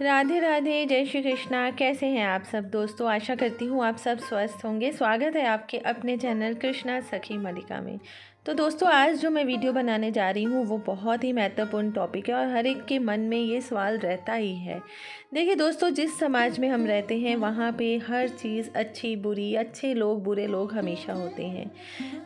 राधे राधे, जय श्री कृष्णा। कैसे हैं आप सब दोस्तों? आशा करती हूँ आप सब स्वस्थ होंगे। स्वागत है आपके अपने चैनल कृष्णा सखी मलिका में। तो दोस्तों, आज जो मैं वीडियो बनाने जा रही हूँ वो बहुत ही महत्वपूर्ण टॉपिक है और हर एक के मन में ये सवाल रहता ही है। देखिए दोस्तों, जिस समाज में हम रहते हैं वहाँ पे हर चीज़ अच्छी बुरी, अच्छे लोग बुरे लोग हमेशा होते हैं।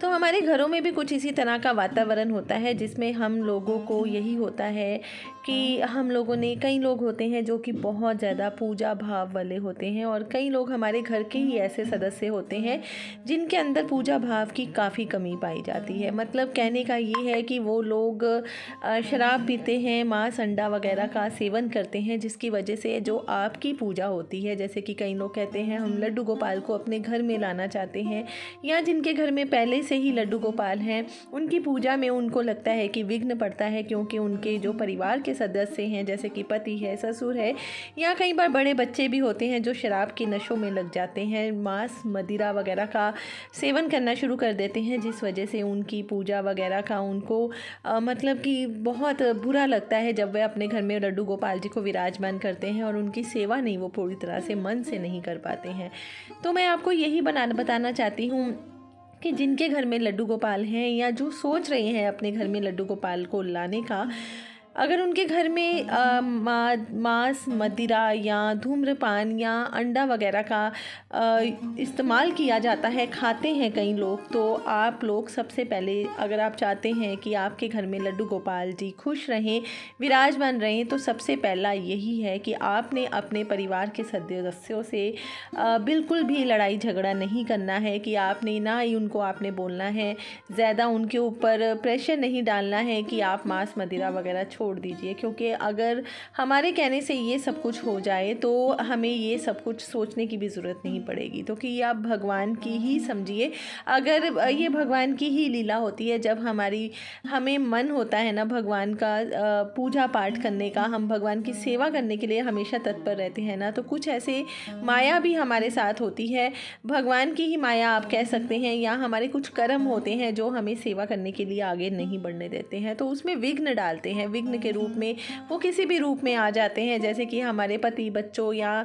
तो हमारे घरों में भी कुछ इसी तरह का वातावरण होता है जिसमें हम लोगों को यही होता है कि हम लोगों ने, कई लोग होते हैं जो कि बहुत ज़्यादा पूजा भाव वाले होते हैं और कई लोग हमारे घर के ही ऐसे सदस्य होते हैं जिनके अंदर पूजा भाव की काफ़ी कमी पाई जाती है। मतलब कहने का ये है कि वो लोग शराब पीते हैं, मांस अंडा वगैरह का सेवन करते हैं, जिसकी वजह से जो आपकी पूजा होती है, जैसे कि कई लोग कहते हैं हम लड्डू गोपाल को अपने घर में लाना चाहते हैं, या जिनके घर में पहले से ही लड्डू गोपाल हैं उनकी पूजा में उनको लगता है कि विघ्न पड़ता है, क्योंकि उनके जो परिवार के सदस्य हैं जैसे कि पति है, ससुर है, या कई बार बड़े बच्चे भी होते हैं जो शराब के नशों में लग जाते हैं, मांस मदिरा वगैरह का सेवन करना शुरू कर देते हैं, जिस वजह से उनकी पूजा वगैरह का उनको मतलब कि बहुत बुरा लगता है जब वे अपने घर में लड्डू गोपाल जी को विराजमान करते हैं और उनकी सेवा नहीं वो पूरी तरह से मन से नहीं कर पाते हैं। तो मैं आपको यही बताना चाहती हूँ कि जिनके घर में लड्डू गोपाल हैं या जो सोच रहे हैं अपने घर में लड्डू गोपाल को लाने का, अगर उनके घर में मांस मदिरा या धूम्रपान या अंडा वगैरह का इस्तेमाल किया जाता है, खाते हैं कई लोग, तो आप लोग सबसे पहले, अगर आप चाहते हैं कि आपके घर में लड्डू गोपाल जी खुश रहें, विराजमान रहें, तो सबसे पहला यही है कि आपने अपने परिवार के सदस्यों से बिल्कुल भी लड़ाई झगड़ा नहीं करना है, कि आपने ना ही उनको आपने बोलना है, ज़्यादा उनके ऊपर प्रेशर नहीं डालना है कि आप मांस मदिरा वगैरह छोड़ दीजिए, क्योंकि अगर हमारे कहने से ये सब कुछ हो जाए तो हमें ये सब कुछ सोचने की भी ज़रूरत नहीं पड़ेगी। तो कि ये आप भगवान की ही समझिए, अगर ये भगवान की ही लीला होती है, जब हमें मन होता है ना भगवान का पूजा पाठ करने का, हम भगवान की सेवा करने के लिए हमेशा तत्पर रहते हैं ना, तो कुछ ऐसे माया भी हमारे साथ होती है, भगवान की ही माया आप कह सकते हैं, या हमारे कुछ कर्म होते हैं जो हमें सेवा करने के लिए आगे नहीं बढ़ने देते हैं, तो उसमें विघ्न डालते हैं। विघ्न के रूप में वो किसी भी रूप में आ जाते हैं, जैसे कि हमारे पति, बच्चों, या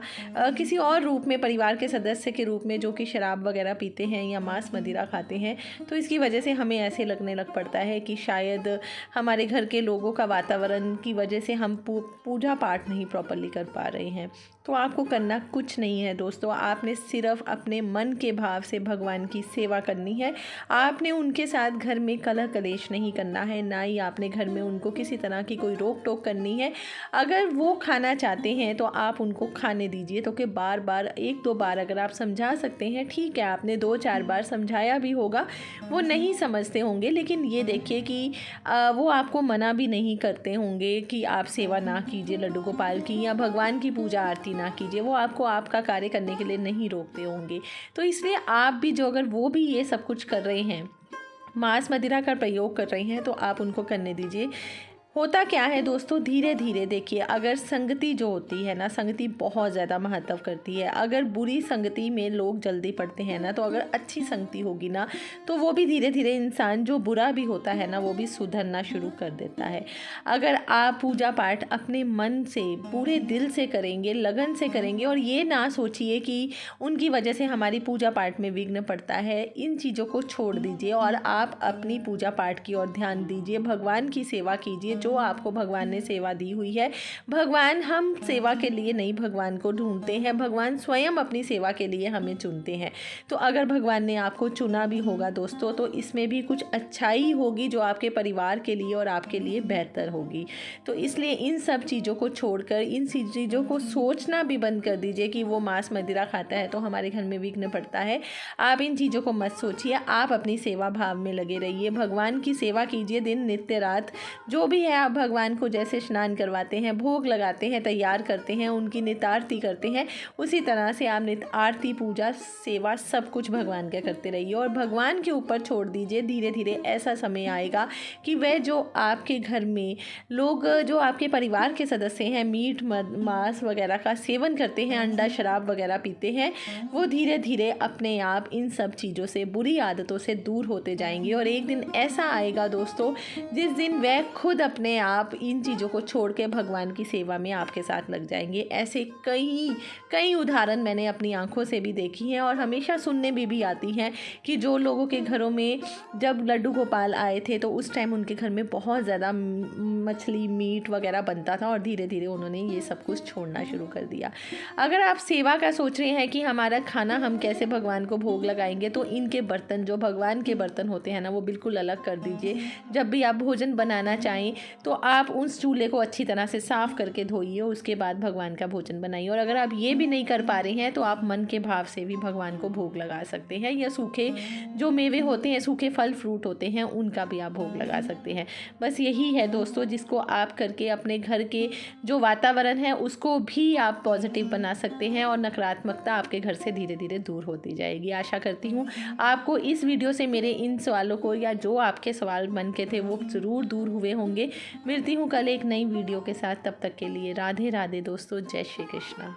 किसी और रूप में परिवार के सदस्य के रूप में जो कि शराब वगैरह पीते हैं या मांस मदिरा खाते हैं। तो इसकी वजह से हमें ऐसे लगने लग पड़ता है कि शायद हमारे घर के लोगों का वातावरण की वजह से हम पूजा पाठ नहीं प्रॉपरली कर पा रहे हैं। तो आपको करना कुछ नहीं है दोस्तों, आपने सिर्फ अपने मन के भाव से भगवान की सेवा करनी है। आपने उनके साथ घर में कलह कलेश नहीं करना है, ना ही आपने घर में उनको किसी तरह की कोई रोक टोक करनी है। अगर वो खाना चाहते हैं तो आप उनको खाने दीजिए। तो कि बार बार, एक दो बार अगर आप समझा सकते हैं, ठीक है, आपने 2-4 बार समझाया भी होगा, वो नहीं समझते होंगे, लेकिन ये देखिए कि वो आपको मना भी नहीं करते होंगे कि आप सेवा ना कीजिए लड्डू गोपाल की, या भगवान की पूजा आरती ना कीजिए, वो आपको आपका कार्य करने के लिए नहीं रोकते होंगे। तो इसलिए आप भी, जो अगर वो भी ये सब कुछ कर रहे हैं, मांस मदिरा का प्रयोग कर रहे हैं, तो आप उनको करने दीजिए। होता क्या है दोस्तों, धीरे धीरे देखिए, अगर संगति जो होती है ना, संगति बहुत ज़्यादा महत्व करती है। अगर बुरी संगति में लोग जल्दी पड़ते हैं ना, तो अगर अच्छी संगति होगी ना, तो वो भी धीरे धीरे, इंसान जो बुरा भी होता है ना, वो भी सुधरना शुरू कर देता है। अगर आप पूजा पाठ अपने मन से, पूरे दिल से करेंगे, लगन से करेंगे, और ये ना सोचिए कि उनकी वजह से हमारी पूजा पाठ में विघ्न पड़ता है, इन चीज़ों को छोड़ दीजिए और आप अपनी पूजा पाठ की ओर ध्यान दीजिए, भगवान की सेवा कीजिए जो आपको भगवान ने सेवा दी हुई है। भगवान, हम सेवा के लिए नहीं भगवान को ढूंढते हैं, भगवान स्वयं अपनी सेवा के लिए हमें चुनते हैं। तो अगर भगवान ने आपको चुना भी होगा दोस्तों, तो इसमें भी कुछ अच्छाई होगी जो आपके परिवार के लिए और आपके लिए बेहतर होगी। तो इसलिए इन सब चीज़ों को छोड़कर, इन चीज़ों को सोचना भी बंद कर दीजिए कि वो मांस मदिरा खाता है तो हमारे घर में विघ्न पड़ता है। आप इन चीज़ों को मत सोचिए, आप अपनी सेवा भाव में लगे रहिए, भगवान की सेवा कीजिए दिन नित्य रात। जो भी है, आप भगवान को जैसे स्नान करवाते हैं, भोग लगाते हैं, तैयार करते हैं, उनकी नित आरती करते हैं, उसी तरह से आप नित आरती, पूजा, सेवा सब कुछ भगवान का करते रहिए और भगवान के ऊपर छोड़ दीजिए। धीरे धीरे ऐसा समय आएगा कि वह जो आपके घर में लोग, जो आपके परिवार के सदस्य हैं, मीट मांस वगैरह का सेवन करते हैं, अंडा शराब वगैरह पीते हैं, वो धीरे धीरे अपने आप इन सब चीज़ों से, बुरी आदतों से दूर होते जाएंगे। और एक दिन ऐसा आएगा दोस्तों, जिस दिन वह खुद अपने अपने आप इन चीज़ों को छोड़ के भगवान की सेवा में आपके साथ लग जाएंगे। ऐसे कई कई उदाहरण मैंने अपनी आंखों से भी देखी हैं और हमेशा सुनने में भी आती हैं कि जो लोगों के घरों में जब लड्डू गोपाल आए थे तो उस टाइम उनके घर में बहुत ज़्यादा मछली मीट वगैरह बनता था और धीरे धीरे उन्होंने ये सब कुछ छोड़ना शुरू कर दिया। अगर आप सेवा का सोच रहे हैं कि हमारा खाना हम कैसे भगवान को भोग लगाएंगे, तो इनके बर्तन जो भगवान के बर्तन होते हैं ना, वो बिल्कुल अलग कर दीजिए। जब भी आप भोजन बनाना चाहें तो आप उस चूल्हे को अच्छी तरह से साफ़ करके धोइए, उसके बाद भगवान का भोजन बनाइए। और अगर आप ये भी नहीं कर पा रहे हैं तो आप मन के भाव से भी भगवान को भोग लगा सकते हैं, या सूखे जो मेवे होते हैं, सूखे फल फ्रूट होते हैं, उनका भी आप भोग लगा सकते हैं। बस यही है दोस्तों, जिसको आप करके अपने घर के जो वातावरण है उसको भी आप पॉजिटिव बना सकते हैं और नकारात्मकता आपके घर से धीरे धीरे दूर होती जाएगी। आशा करती हूँ आपको इस वीडियो से मेरे इन सवालों को, या जो आपके सवाल मन के थे, वो ज़रूर दूर हुए होंगे। मिलती हूँ कल एक नई वीडियो के साथ, तब तक के लिए राधे राधे दोस्तों, जय श्री कृष्णा।